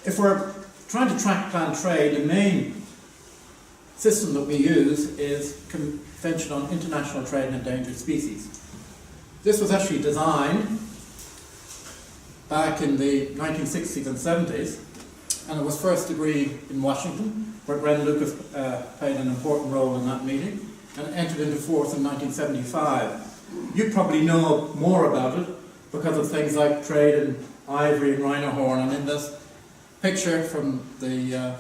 if we're trying to track plant trade, the main system that we use is Convention on International Trade in Endangered Species. This was actually designed back in the 1960s and 70s, and it was first agreed in Washington, where Glenn Lucas played an important role in that meeting, and it entered into force in 1975. You probably know more about it because of things like trade in ivory and rhino horn, and in this picture from the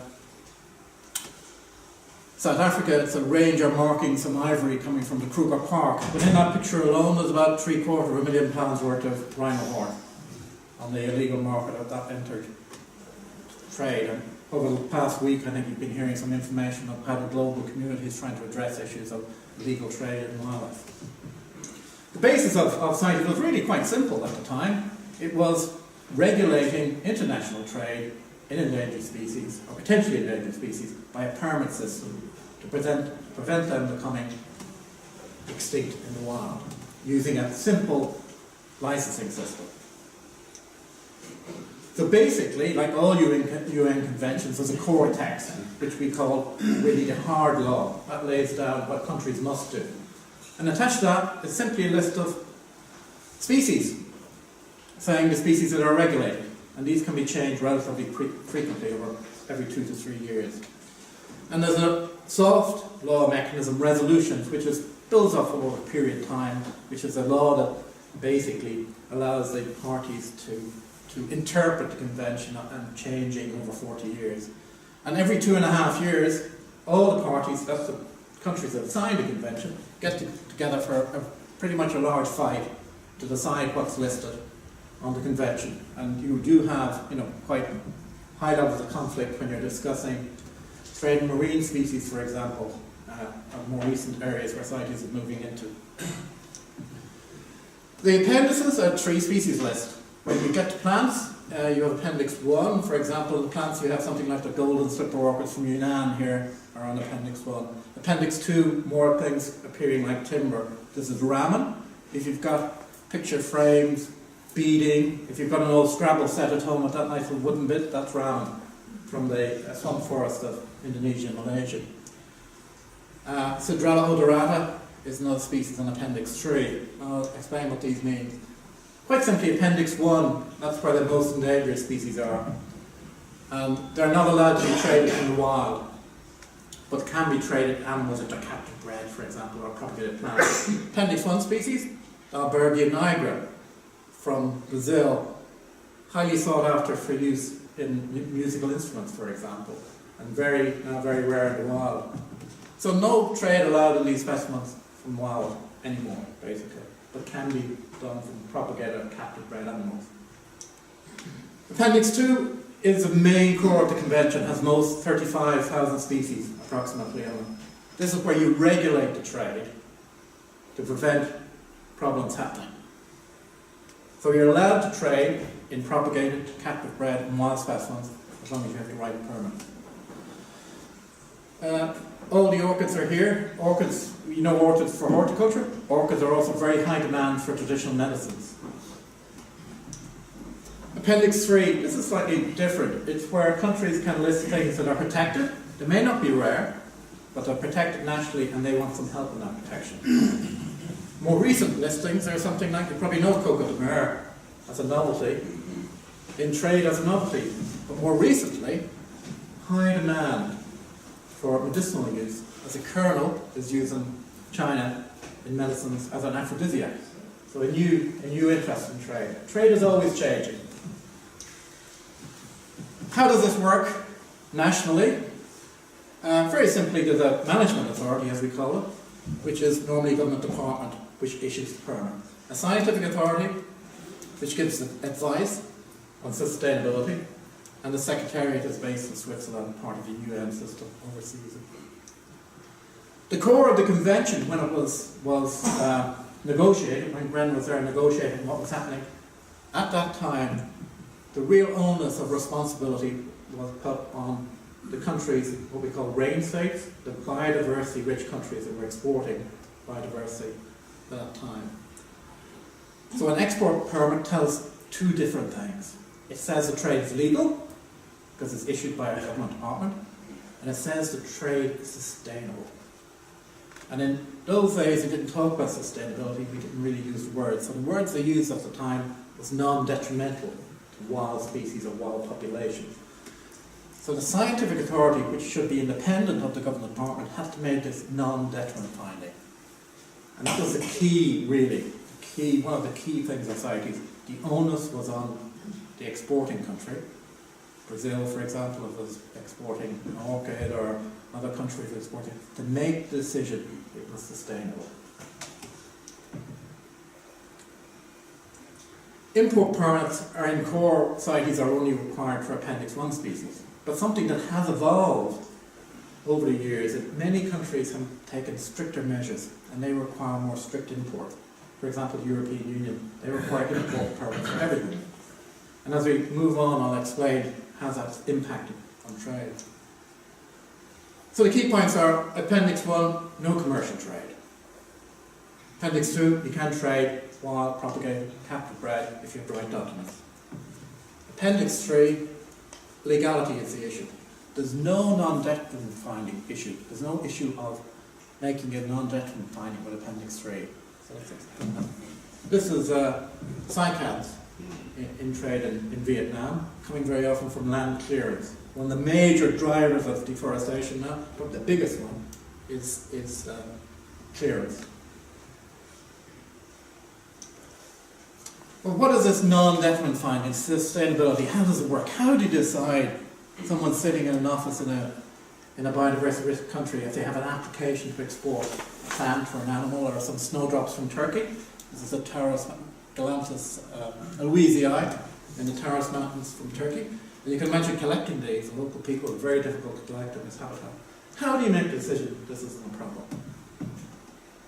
South Africa, it's a ranger marking some ivory coming from the Kruger Park. But in that picture alone, there's about £750,000 worth of rhino horn on the illegal market that entered trade. And over the past week, I think you've been hearing some information of how the global community is trying to address issues of illegal trade in wildlife. The basis of CITES was really quite simple at the time. It was regulating international trade in endangered species, or potentially endangered species, by a permit system to prevent them becoming extinct in the wild, using a simple licensing system. So basically, like all UN conventions, there's a core text, which we call really the hard law. That lays down what countries must do. And attached to that is simply a list of species, saying the species that are regulated. And these can be changed relatively frequently, over every 2 to 3 years. And there's a soft law mechanism, resolutions, which builds up over a period of time, which is a law that basically allows the parties to interpret the convention and changing over 40 years. And every 2.5 years, all the parties, that's the countries that signed the convention, get together for pretty much a large fight to decide what's listed on the convention. And you do have, quite high levels of conflict when you're discussing trade in marine species, for example, of more recent areas where CITES is moving into. The appendices are a tree species list. When you get to plants, you have Appendix 1, for example. The plants, you have something like the golden slipper orchids from Yunnan here are on Appendix 1. Appendix 2, more things appearing like timber. This is ramen. If you've got picture frames, beading, if you've got an old Scrabble set at home with that nice little wooden bit, that's ramen from the swamp forest of Indonesia and Malaysia. Cidralla odorata is another species in Appendix 3. I'll explain what these mean. Quite simply, Appendix 1, that's where the most endangered species are. And they're not allowed to be traded in the wild, but can be traded animals that are captive bred, for example, or propagated plants. Appendix 1 species, Albergia nigra from Brazil, highly sought after for use in musical instruments, for example, and now very rare in the wild. So no trade allowed in these specimens from wild anymore, basically, but can be done from propagated captive bred animals. Appendix 2 is the main core of the convention, has most 35,000 species approximately on it. This is where you regulate the trade to prevent problems happening. So you're allowed to trade in propagated, captive bred and wild specimens as long as you have the right permit. All the orchids are here. Orchids, orchids for horticulture. Orchids are also very high demand for traditional medicines. Appendix 3, this is slightly different. It's where countries can list things that are protected. They may not be rare, but they're protected nationally and they want some help in that protection. More recent listings are something like, you probably know coco de mer as a novelty, in trade as a novelty. But more recently, high demand for medicinal use, as a kernel is used in China in medicines as an aphrodisiac. So a new interest in trade. Trade is always changing. How does this work nationally? Very simply, there's a management authority, as we call it, which is normally a government department which issues the permit. A scientific authority which gives advice on sustainability, and the Secretariat is based in Switzerland, part of the UN system, oversees it. The core of the convention, when it was negotiated, when Gren was there negotiating what was happening, at that time, the real onus of responsibility was put on the countries, what we call rain states, the biodiversity-rich countries that were exporting biodiversity at that time. So an export permit tells two different things. It says the trade is legal, because it's issued by a government department, and it says the trade is sustainable. And in those days, we didn't talk about sustainability, we didn't really use the words. So the words they used at the time was non-detrimental to wild species or wild populations. So the scientific authority, which should be independent of the government department, had to make this non-detriment finding. And that was the key, really, one of the key things of CITES. The onus was on the exporting country. Brazil, for example, if it was exporting an orchid, or other countries exporting, to make the decision it was sustainable. Import permits are in core CITES are only required for Appendix 1 species. But something that has evolved over the years is that many countries have taken stricter measures and they require more strict import. For example, the European Union, they require import permits for everything. And as we move on, I'll explain how that's impacted on trade. So the key points are: Appendix 1, no commercial trade. Appendix 2, you can trade wild, propagated, captive bred if you have the right documents. Appendix 3, legality is the issue. There's no non-detriment finding issue. There's no issue of making a non-detriment finding with Appendix 3. So this is cycads in trade in Vietnam, coming very often from land clearance. One of the major drivers of deforestation now, but the biggest one, is clearance. Well, what is this non-detriment finding, sustainability? How does it work? How do you decide someone sitting in an office in a biodiversity rich country if they have an application to export a plant or an animal or some snowdrops from Turkey? This is a Taurus Galanthus louisii in the Taurus Mountains from Turkey. And you can imagine collecting these, and local people are very difficult to collect in this habitat. How do you make the decision this isn't a problem?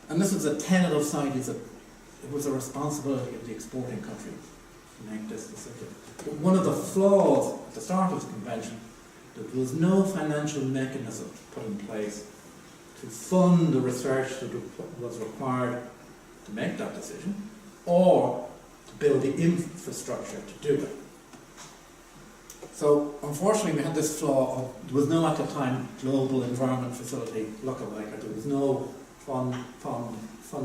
And this was a tenet of CITES that it was a responsibility of the exporting country to make this decision. But one of the flaws at the start of the convention, there was no financial mechanism put in place to fund the research that was required to make that decision, or to build the infrastructure to do it. So unfortunately we had this flaw of, there was no at the time global environment facility lookalike, or there was no fund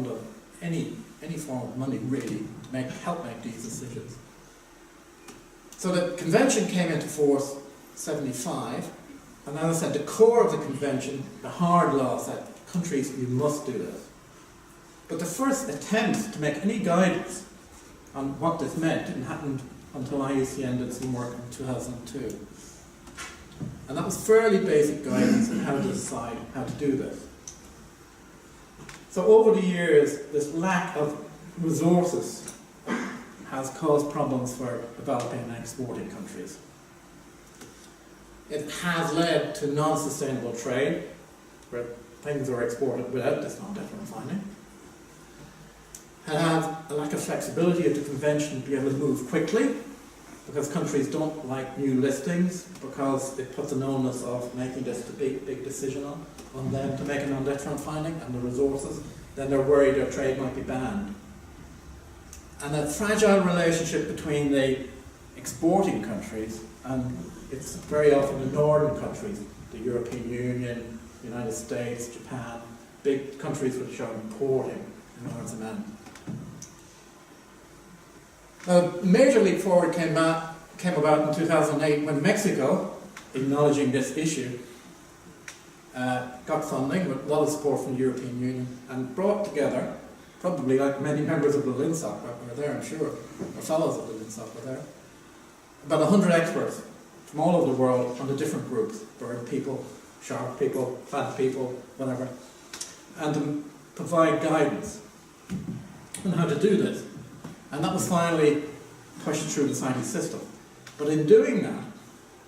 of any form of money really to help make these decisions. So the convention came into force 75, and as I said, the core of the convention, the hard law, said countries, you must do this. But the first attempt to make any guidance on what this meant didn't happen until IUCN did some work in 2002. And that was fairly basic guidance on how to decide how to do this. So over the years, this lack of resources has caused problems for developing and exporting countries. It has led to non-sustainable trade, where things are exported without this non-detriment finding. It has a lack of flexibility of the convention to be able to move quickly, because countries don't like new listings, because it puts an onus of making this a big decision on them to make a non-detriment finding, and the resources, then they're worried their trade might be banned. And a fragile relationship between the exporting countries, and it's very often the northern countries, the European Union, the United States, Japan, big countries which are importing in order to man. A major leap forward came about in 2008 when Mexico, acknowledging this issue, got funding with a lot of support from the European Union and brought together, probably like many members of the LINSOC were there, I'm sure, or fellows of the LINSOC were there, about 100 experts from all over the world on the different groups, bird people, shark people, plant people, whatever, and to provide guidance on how to do this. And that was finally pushed through the CITES system. But in doing that,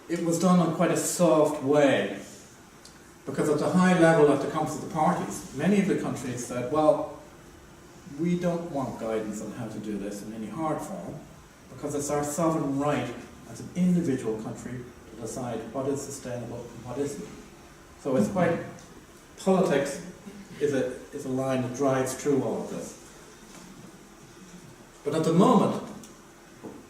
it was done in quite a soft way, because at the high level at the Conference of the Parties, many of the countries said, well, we don't want guidance on how to do this in any hard form, because it's our sovereign right as an individual country to decide what is sustainable and what isn't. So it's quite, politics is a line that drives through all of this. But at the moment,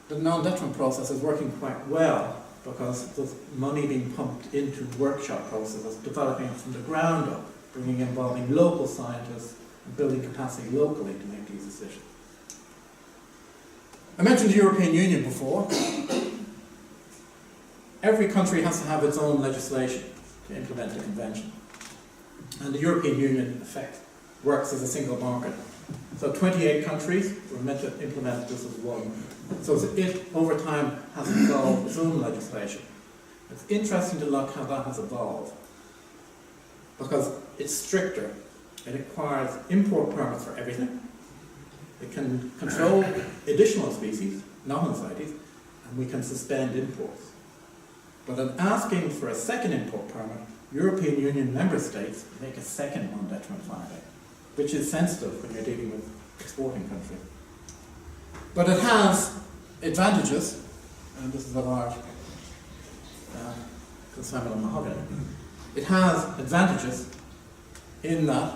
the non-detriment process is working quite well, because there's money being pumped into workshop processes, developing it from the ground up, involving local scientists and building capacity locally to make these decisions. I mentioned the European Union before. Every country has to have its own legislation to implement the convention. And the European Union, in effect, works as a single market. So 28 countries were meant to implement this as one. So it, over time, has evolved its own legislation. It's interesting to look how that has evolved, because it's stricter. It requires import permits for everything. It can control additional species, non-CITES, and we can suspend imports. But in asking for a second import permit, European Union member states make a second non-detriment finding, which is sensitive when you're dealing with exporting countries. But it has advantages, and this is a large consignment of mahogany. It has advantages in that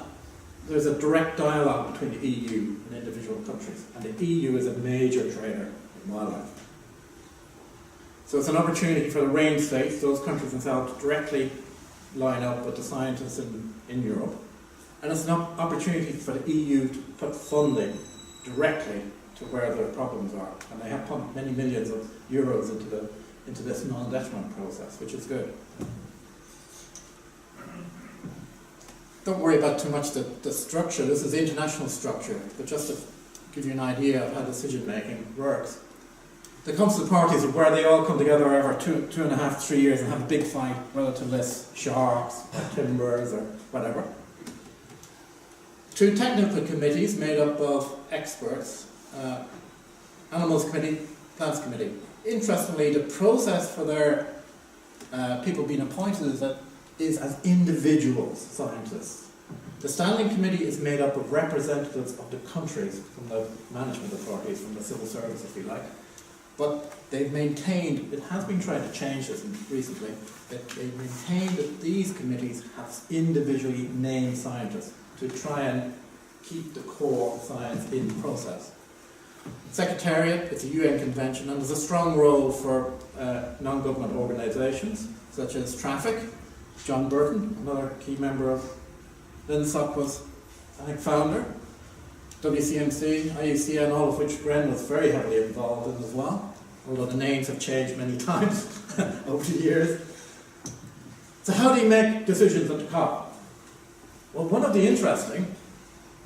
there's a direct dialogue between the EU and individual countries, and the EU is a major trader in wildlife. So it's an opportunity for the range states, those countries themselves, to directly line up with the scientists in Europe. And it's an opportunity for the EU to put funding directly to where their problems are. And they have pumped many millions of euros into this non-detriment process, which is good. Don't worry about too much the structure. This is the international structure, but just to give you an idea of how decision making works. The Council of Parties are where they all come together every 2.5, 3 years and have a big fight whether to list sharks or timbers or whatever. 2 technical committees made up of experts, Animals Committee, Plants Committee. Interestingly, the process for their people being appointed is as individuals, scientists. The Standing Committee is made up of representatives of the countries, from the management authorities, from the civil service if you like. But they've maintained, it has been trying to change this recently, that they've maintained that these committees have individually named scientists to try and keep the core science in the process. Secretariat, it's a UN convention, and there's a strong role for non-government organisations, such as Traffic. John Burton, another key member of LINSOC, was, I think, founder. WCMC, IUCN, all of which Gren was very heavily involved in as well, although the names have changed many times over the years. So how do you make decisions at the COP? Well, one of the interesting,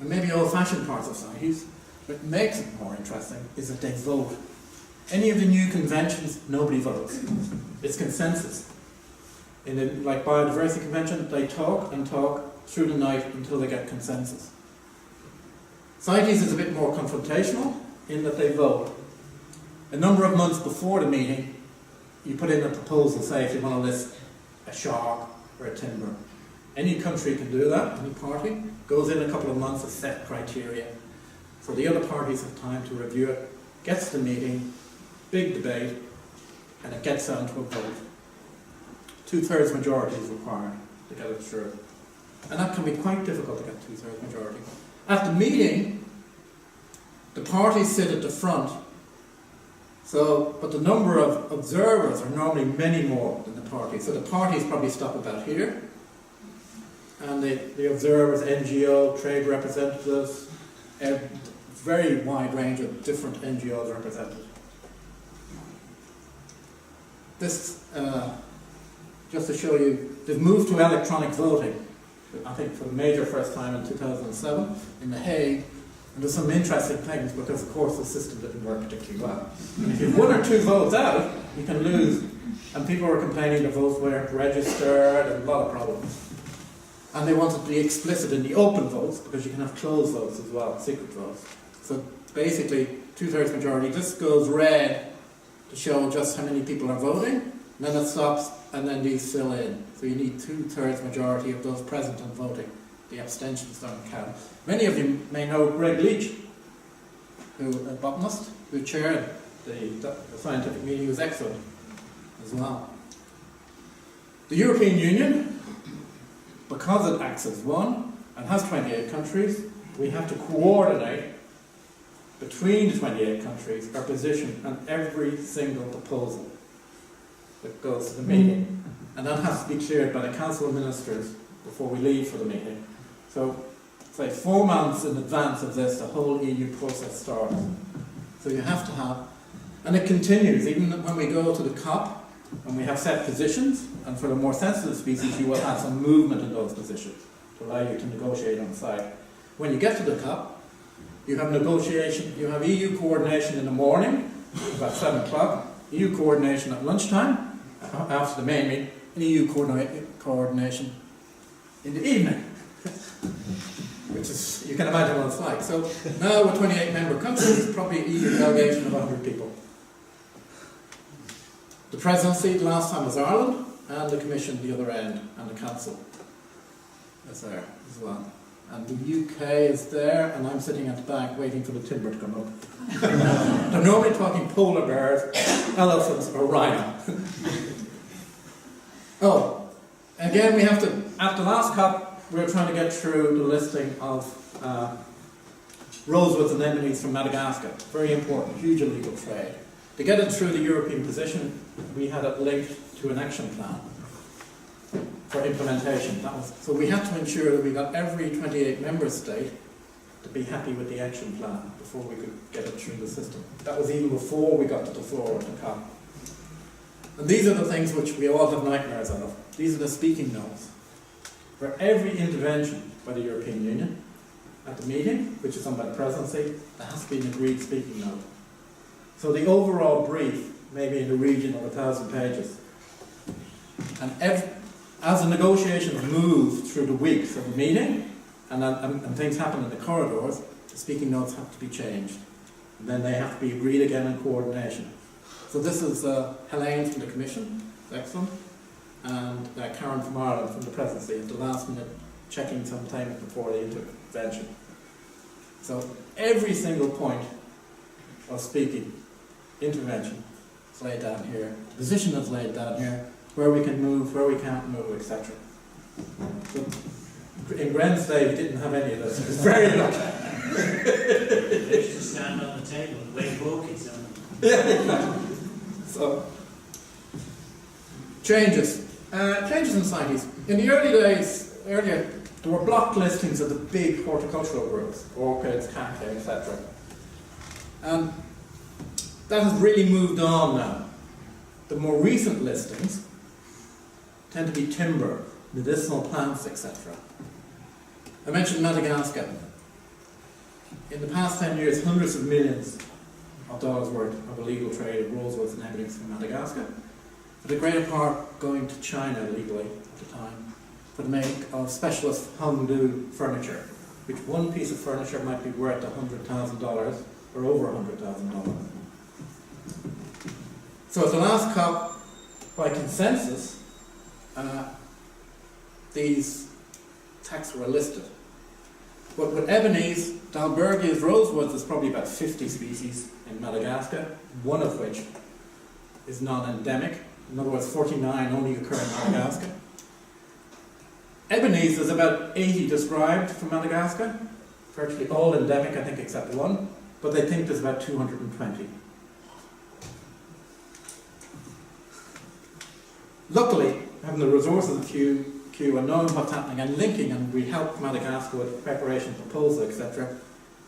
and maybe old-fashioned parts of science, what makes it more interesting is that they vote. Any of the new conventions, nobody votes. It's consensus. In the, like Biodiversity Convention, they talk and talk through the night until they get consensus. CITES is a bit more confrontational in that they vote. A number of months before the meeting, you put in a proposal, say if you want to list a shark or a timber. Any country can do that, any party. Goes in a couple of months of set criteria. So the other parties have time to review it, gets to the meeting, big debate, and it gets down to a vote. 2/3 majority is required to get it through. And that can be quite difficult to get 2/3 majority. At the meeting, the parties sit at the front, but the number of observers are normally many more than the parties. So the parties probably stop about here, and the observers, NGO, trade representatives, a very wide range of different NGOs represented. This, just to show you, they've moved to electronic voting, I think for the major first time in 2007 in The Hague. And there's some interesting things because, of course, the system didn't work particularly well. And if you have 1 or 2 votes out, you can lose. And people were complaining the votes weren't registered and a lot of problems. And they wanted to be explicit in the open votes because you can have closed votes as well, secret votes. So basically, 2/3 majority, this goes red to show just how many people are voting, and then it stops, and then these fill in. So you need 2/3 majority of those present and voting. The abstentions don't count. Many of you may know Greg Leach, who a botanist, who chaired the scientific meeting. He was excellent as well. The European Union, because it acts as one and has 28 countries, we have to coordinate between the 28 countries our position on every single proposal. that goes to the meeting, and that has to be cleared by the Council of Ministers before we leave for the meeting. So, say 4 months in advance of this, the whole EU process starts. So you have to have, and it continues, even when we go to the COP, and we have set positions, and for the more sensitive species, you will have some movement in those positions to allow you to negotiate on site. When you get to the COP, you have negotiation, you have EU coordination in the morning, about 7 o'clock, EU coordination at lunchtime, after the main meeting, and EU coordination in the evening. Which is, you can imagine what it's like. So now with 28 member countries, probably an EU delegation of 100 people. The presidency the last time was Ireland, and the Commission the other end, and the Council is there as well. And the UK is there, and I'm sitting at the back waiting for the timber to come up. They're normally talking polar bears, elephants, or rhino. Oh, again we have to, at the last COP, we're trying to get through the listing of rosewoods and anemones from Madagascar. Very important, huge illegal trade. To get it through the European position, we had it linked to an action plan for implementation. So we had to ensure that we got every 28 member state to be happy with the action plan before we could get it through the system. That was even before we got to the floor of the COP. And these are the things which we all have nightmares of. These are the speaking notes. For every intervention by the European Union at the meeting, which is done by the presidency, there has to be an agreed speaking note. So the overall brief may be in the region of 1,000 pages. And as the negotiations move through the weeks of the meeting, and things happen in the corridors, the speaking notes have to be changed. And then they have to be agreed again in coordination. So this is Helene from the Commission, excellent, and Karen from Ireland from the presidency at the last minute, checking some time before the intervention. So every single point of speaking, intervention, is laid down here. The position is laid down here, where we can move, where we can't move, etc. So in Gren's day, we didn't have any of this. It was very lucky. They used to stand on the table and wave walkies on them. Yeah, exactly. So, changes. Changes in societies. In the early days, there were block listings of the big horticultural groups, orchids, cacti, etc. And that has really moved on now. The more recent listings tend to be timber, medicinal plants, etc. I mentioned Madagascar. In the past 10 years, hundreds of millions of dollars worth of illegal trade of rosewoods and anemones from Madagascar, for the greater part going to China legally at the time, for the make of specialist Hongdu furniture, which one piece of furniture might be worth $100,000 or over $100,000. So at the last COP, by consensus, these texts were listed. But with Ebenezer, Dalbergia's rosewoods is probably about 50 species in Madagascar, one of which is non-endemic. In other words, 49 only occur in Madagascar. Ebenezer is about 80 described from Madagascar, virtually all endemic, I think, except one, but they think there's about 220. Luckily, having the resources of Q and knowing what's happening and linking, and we helped Madagascar with preparation proposal, etc.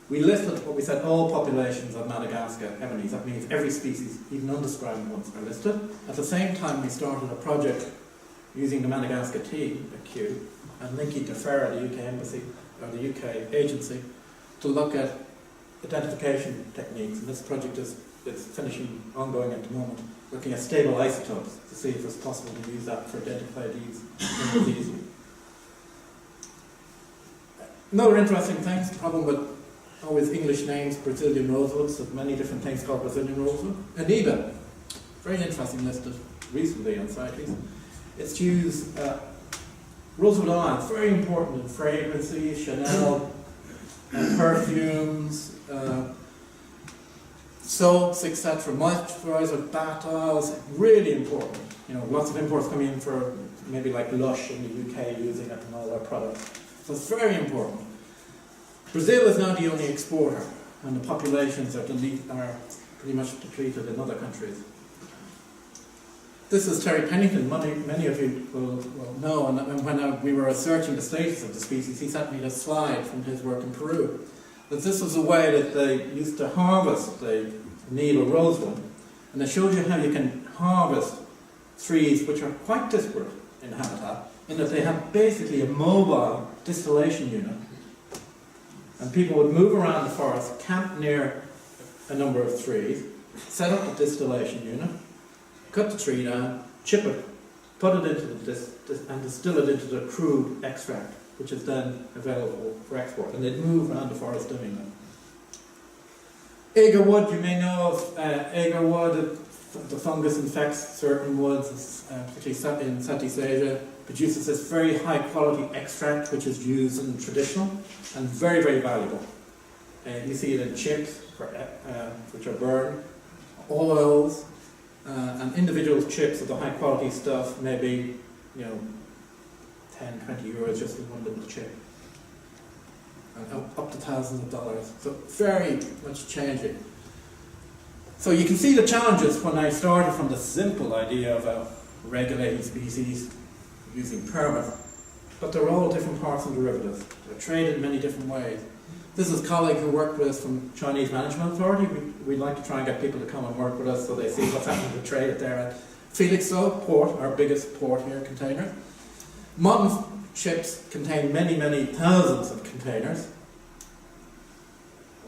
We listed what we said, all populations of Madagascar Ebenezer. That means every species, even undescribed ones, are listed. At the same time, we started a project using the Madagascar team at Q and linking to FARA, the UK embassy, or the UK agency, to look at identification techniques. And this project is finishing, ongoing at the moment, looking at stable isotopes to see if it's possible to use that for identify these easily. Another interesting thing, the problem with always English names, Brazilian rosewoods, so many different things called Brazilian rosewood. Aneba, very interesting listed recently on CITES. It's used, rosewood oil, very important in fragrances, Chanel, perfumes, soaps, etc., moisturizer, bath oils, really important. You know, lots of imports coming in for maybe like Lush in the UK using it in all their products. So it's very important. Brazil is now the only exporter, and the populations are pretty much depleted in other countries. This is Terry Pennington. Many of you will know, and when we were researching the status of the species, he sent me a slide from his work in Peru. That this was a way that they used to harvest the Nile rosewood, and it showed you how you can harvest trees which are quite disparate in habitat, in that they have basically a mobile distillation unit. And people would move around the forest, camp near a number of trees, set up a distillation unit, cut the tree down, chip it, put it into and distill it into the crude extract, which is then available for export. And they'd move around the forest doing that. Agar wood, you may know of agar wood. The fungus infects certain woods, particularly in Southeast Asia, produces this very high quality extract which is used in traditional and very, very valuable. You see it in chips, which are burned, oils, and individual chips of the high quality stuff, maybe 10, 20 euros just in one little chip. And up to thousands of dollars. So very much changing. So you can see the challenges when I started from the simple idea of a regulating species using permit, but they're all different parts and derivatives. They're traded in many different ways. This is a colleague who worked with us from Chinese Management Authority. We'd like to try and get people to come and work with us so they see what's happening to trade it there at Felixstowe port, our biggest port here, container. Modern ships contain many, many thousands of containers.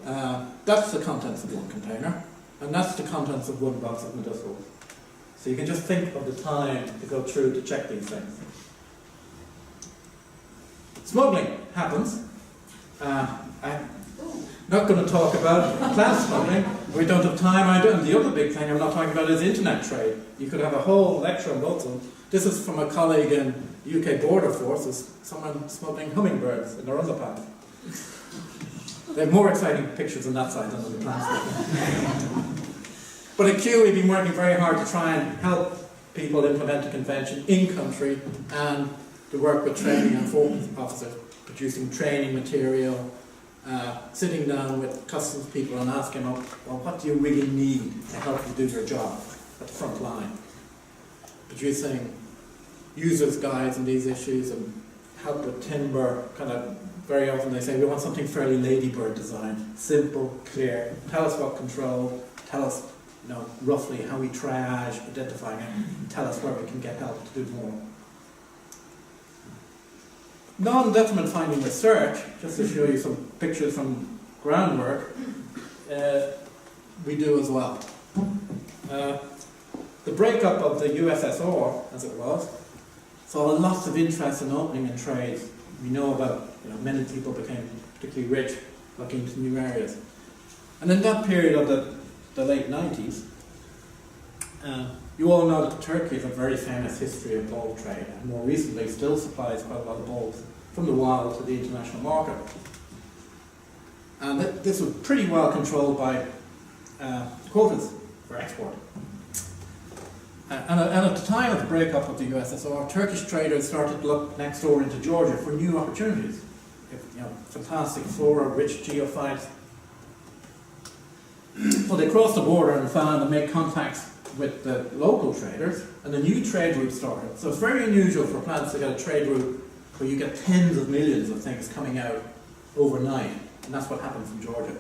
That's the contents of one container. And that's the contents of one box of medicinals. So you can just think of the time to go through to check these things. Smuggling happens. I'm not going to talk about plant smuggling. We don't have time. And the other big thing I'm not talking about is internet trade. You could have a whole lecture on both of them. This is from a colleague in UK Border Forces, someone smuggling hummingbirds in their underpants. They have more exciting pictures on that side than on the plant smuggling. But at Kew, we've been working very hard to try and help people implement the convention in country and to work with training and enforcement officers, producing training material, sitting down with customs people and asking them, well, what do you really need to help you do your job at the front line? Producing users' guides on these issues and help with timber. Kind of very often they say, we want something fairly ladybird designed, simple, clear, tell us what control, tell us roughly how we triage, identifying it, and tell us where we can get help to do more. Non-detriment finding research, just to show you some pictures from groundwork, we do as well. The breakup of the USSR, as it was, saw lots of interest in opening in trades. We know about, many people became particularly rich, looking into new areas. And in that period of the late 90s, you all know that Turkey has a very famous history of bulb trade, and more recently still supplies quite a lot of bulbs from the wild to the international market. And this was pretty well controlled by quotas for export. And at the time of the breakup of the USSR, Turkish traders started to look next door into Georgia for new opportunities. Fantastic flora, rich geophytes. So they crossed the border and found and made contacts with the local traders, and a new trade route started. So it's very unusual for plants to get a trade route where you get tens of millions of things coming out overnight, and that's what happened from Georgia.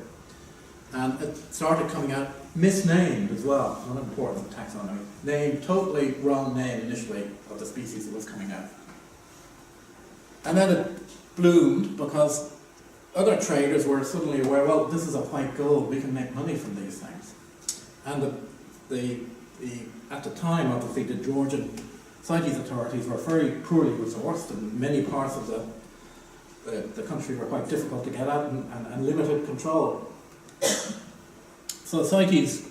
And it started coming out misnamed as well, not important taxonomy. Named, totally wrong name initially of the species that was coming out. And then it bloomed because other traders were suddenly aware, well, this is a white gold, we can make money from these things. And at the time, obviously, the Georgian CITES authorities were very poorly resourced, and many parts of the country were quite difficult to get at and limited control. So CITES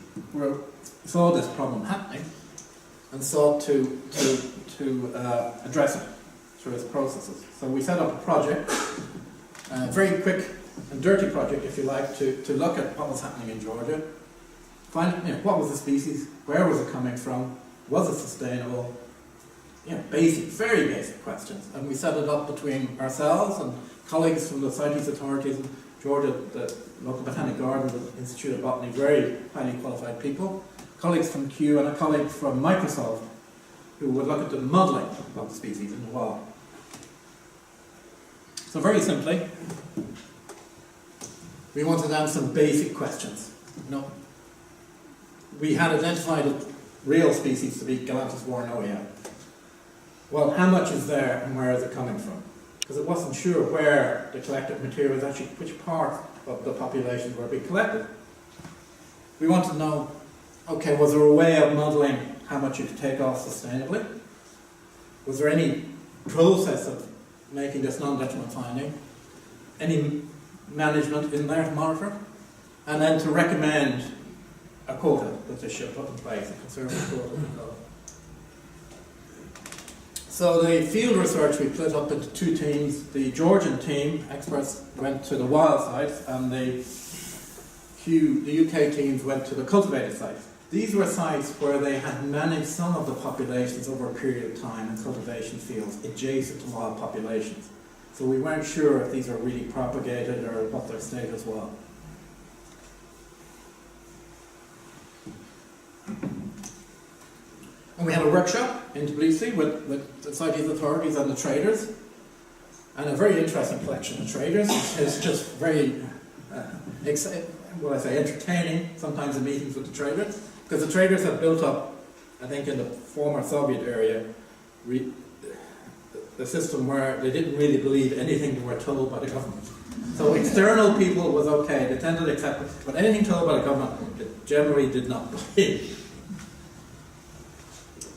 saw this problem happening and sought to address it through its processes. So we set up a project, a very quick and dirty project, if you like, to look at what was happening in Georgia, find what was the species, where was it coming from, was it sustainable, basic, very basic questions. And we set it up between ourselves and colleagues from the CITES authorities in Georgia, the local botanic garden, the Institute of Botany, very highly qualified people, colleagues from Kew and a colleague from Microsoft who would look at the modelling of the species in the wild. So very simply, we wanted to answer some basic questions. We had identified a real species to be Galanthus warnoia. Well, how much is there and where is it coming from? Because it wasn't sure where the collected material was actually, which part of the population were being collected. We wanted to know, okay, was there a way of modelling how much you could take off sustainably? Was there any process of making this non-detriment finding? Any management in there to monitor? And then to recommend a quota that they should put in place, a conservative quota. So the field research we split up into two teams. The Georgian team, experts, went to the wild sites, and the UK teams went to the cultivated sites. These were sites where they had managed some of the populations over a period of time in cultivation fields adjacent to wild populations. So we weren't sure if these were really propagated or what their status was. And we had a workshop in Tbilisi with the society's authorities and the traders. And a very interesting collection of traders. It's just very, entertaining, sometimes in meetings with the traders. Because the traders have built up, I think in the former Soviet area, the system where they didn't really believe anything they were told by the government. So external people was okay, they tended to accept it, but anything told by the government, they generally did not believe.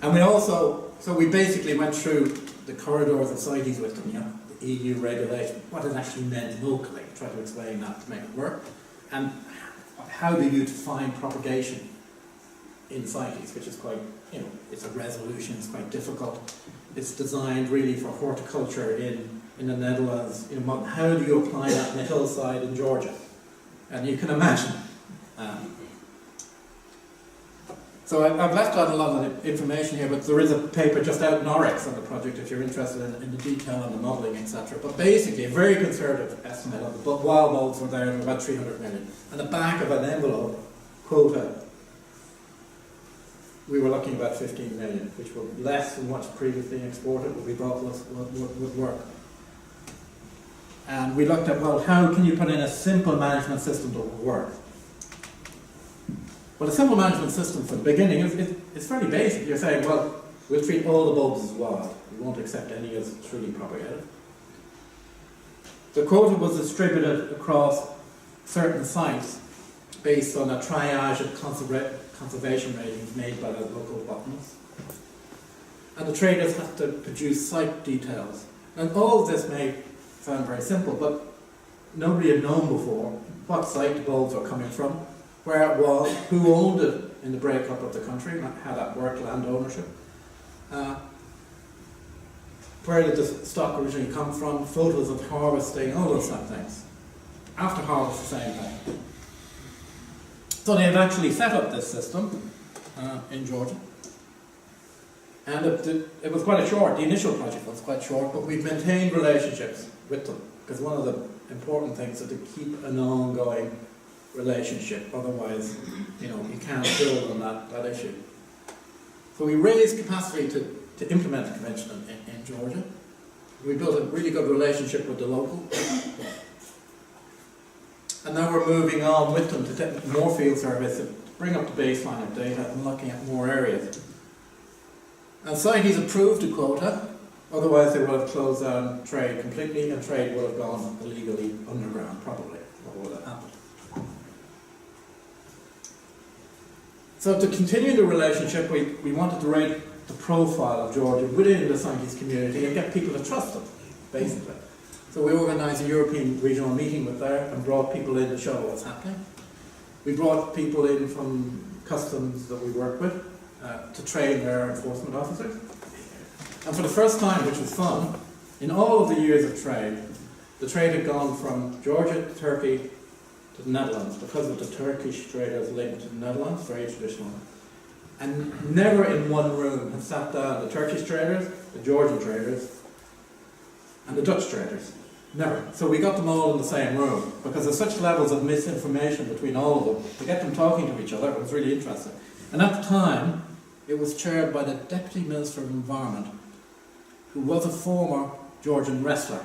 And we basically went through the corridors of CITES with them, the EU regulation, what it actually meant locally, try to explain that to make it work, and how do you define propagation in CITES, which is quite, it's a resolution, it's quite difficult. It's designed really for horticulture in the Netherlands. How do you apply that in the hillside in Georgia? And you can imagine. So I've left out a lot of the information here, but there is a paper just out in Oryx on the project if you're interested in the detail and the modelling, etc. But basically, a very conservative estimate of the wild bulbs were there of about 300 million. And the back of an envelope, quota, we were looking at about 15 million, which were less than what's previously exported, but we thought would work. And we looked at, well, how can you put in a simple management system that will work? Well, a simple management system for the beginning is fairly basic. You're saying, well, we'll treat all the bulbs as wild. We won't accept any as truly propagated. The quota was distributed across certain sites based on a triage of conservation ratings made by the local botanists. And the traders had to produce site details. And all of this may sound very simple, but nobody had known before what site the bulbs were coming from, where it was, who owned it in the breakup of the country, how that worked, land ownership. Where did the stock originally come from, photos of harvesting, all those kind of things. After harvest, the same thing. So they had actually set up this system in Georgia. And it was quite the initial project was quite short, but we've maintained relationships with them, because one of the important things is to keep an ongoing relationship, otherwise, you can't build on that issue. So we raised capacity to implement the convention in Georgia. We built a really good relationship with the local. And now we're moving on with them to take more field surveys to bring up the baseline of data and looking at more areas. And CITES approved the quota, otherwise they would have closed down trade completely and trade would have gone illegally underground, probably. What would have happened? So to continue the relationship, we wanted to rate the profile of Georgia within the CITES community and get people to trust them, basically. So we organised a European regional meeting with there and brought people in to show what's happening. We brought people in from customs that we work with to train their enforcement officers. And for the first time, which was fun, in all of the years of trade, the trade had gone from Georgia to Turkey to the Netherlands because of the Turkish traders linked to the Netherlands, very traditional. And never in one room have sat down the Turkish traders, the Georgian traders, and the Dutch traders. Never. So we got them all in the same room because there's such levels of misinformation between all of them. To get them talking to each other, it was really interesting. And at the time, it was chaired by the Deputy Minister of Environment, who was a former Georgian wrestler,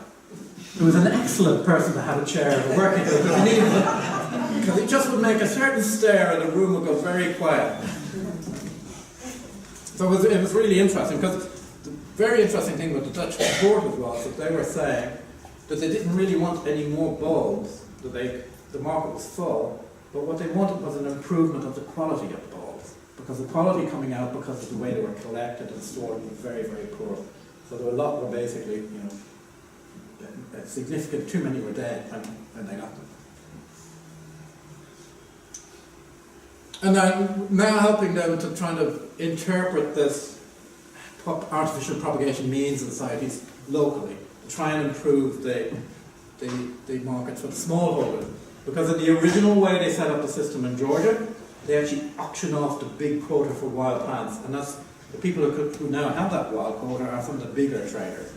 who was an excellent person to have a chair of a working group if you needed it, because he just would make a certain stare and the room would go very quiet. So it was really interesting, because the very interesting thing with the Dutch supporters was that they were saying that they didn't really want any more bulbs, that the market was full, but what they wanted was an improvement of the quality of the bulbs, because the quality coming out, because of the way they were collected and stored, was very, very poor. So there were a lot were basically, significant, too many were dead when they got them. And I'm now helping them to try to interpret this artificial propagation means in societies locally, to try and improve the markets for the smallholders. Because in the original way they set up the system in Georgia, they actually auction off the big quota for wild plants, and that's the people who now have that wild quota are some of the bigger traders.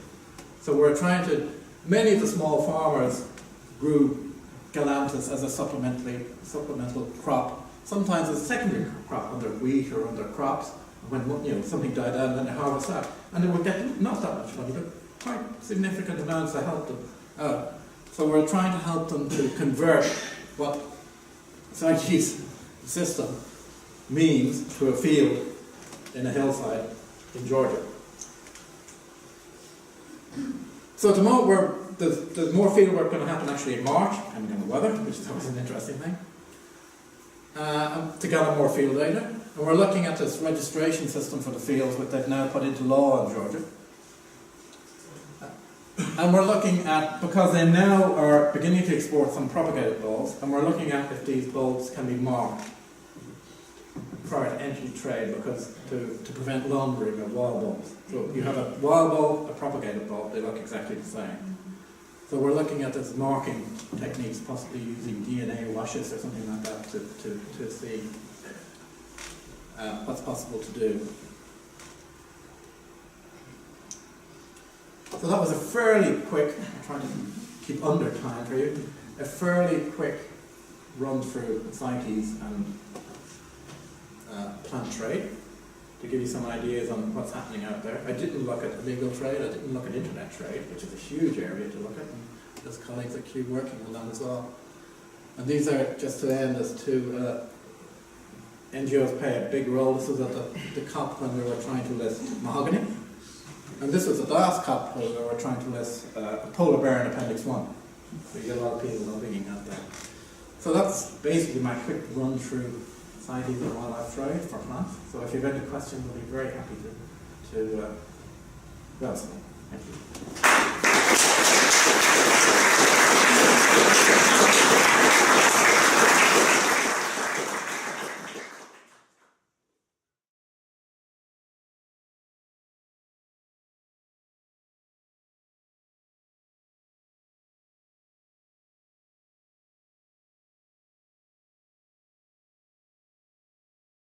So we're trying to, many of the small farmers grew galanthus as a supplemental crop, sometimes as a secondary crop under wheat or under crops, when something died out and then they harvest that. And they would get not that much money, but quite significant amounts to help them out. So we're trying to help them to convert what Psyche's system means to a field in a hillside in Georgia. So at the moment there's more field work going to happen actually in March, depending on the weather, which is always an interesting thing, to gather more field data. And we're looking at this registration system for the fields, which they've now put into law in Georgia. And we're looking at, because they now are beginning to export some propagated bulbs, and we're looking at if these bulbs can be marked prior to entry trade, because to prevent laundering of wild bulbs. So you have a wild bulb, a propagated bulb, they look exactly the same. So we're looking at this marking techniques, possibly using DNA washes or something like that to see what's possible to do. So that was a fairly quick, I'm trying to keep under time for you, a fairly quick run through CITES and plant trade, to give you some ideas on what's happening out there. I didn't look at illegal trade, I didn't look at internet trade, which is a huge area to look at, and there's colleagues that keep working on that as well. And these are, just to end, as two NGOs play a big role. This was at the COP when we were trying to list mahogany. And this was the last COP where we were trying to list a polar bear in Appendix 1. So you get a lot of people lobbying out there. So that's basically my quick run through CITES and wildlife trade for plants. So if you have any questions, I'll be very happy to answer them. Thank you.